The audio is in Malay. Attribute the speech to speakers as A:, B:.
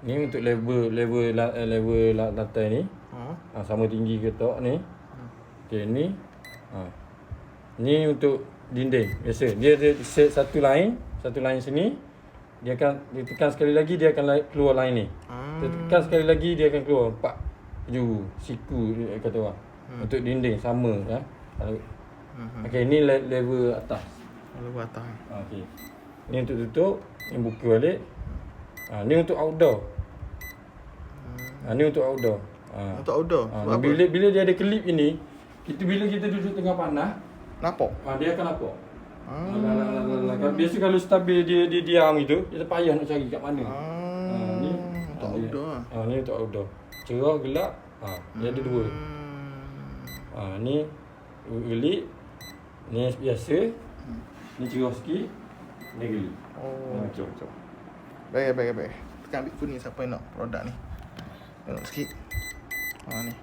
A: Ni untuk level lantai ni. Sama tinggi ke tak ni. Okey, ni. Ni untuk dinding biasa. Dia ada set satu line sini. Dia tekan sekali lagi dia akan keluar line ni. Dia tekan sekali lagi dia akan keluar 4 penjuru, siku kata orang. Untuk dinding sama ya. Okey, ni level atas.
B: Level atas.
A: Okey. Ni untuk tutup, ni buka balik. Ni untuk outdoor. Ni untuk outdoor.
B: Untuk outdoor.
A: Bila dia ada klip ini, bila kita duduk tengah panas,
B: nampak?
A: Dia akan nampak. Biasa kalau stabil dia diam gitu, kita payah nak cari kat mana. Ni
B: untuk outdoor.
A: Ni untuk outdoor. Cerah gelap. Dia ada dua. Ni gelip. Ni biasa. Ni cerah sikit. Ni gelip.
B: Macam. Baik. Tekan ambil phone ni siapa yang nak produk ni. Tengok sikit. Ni.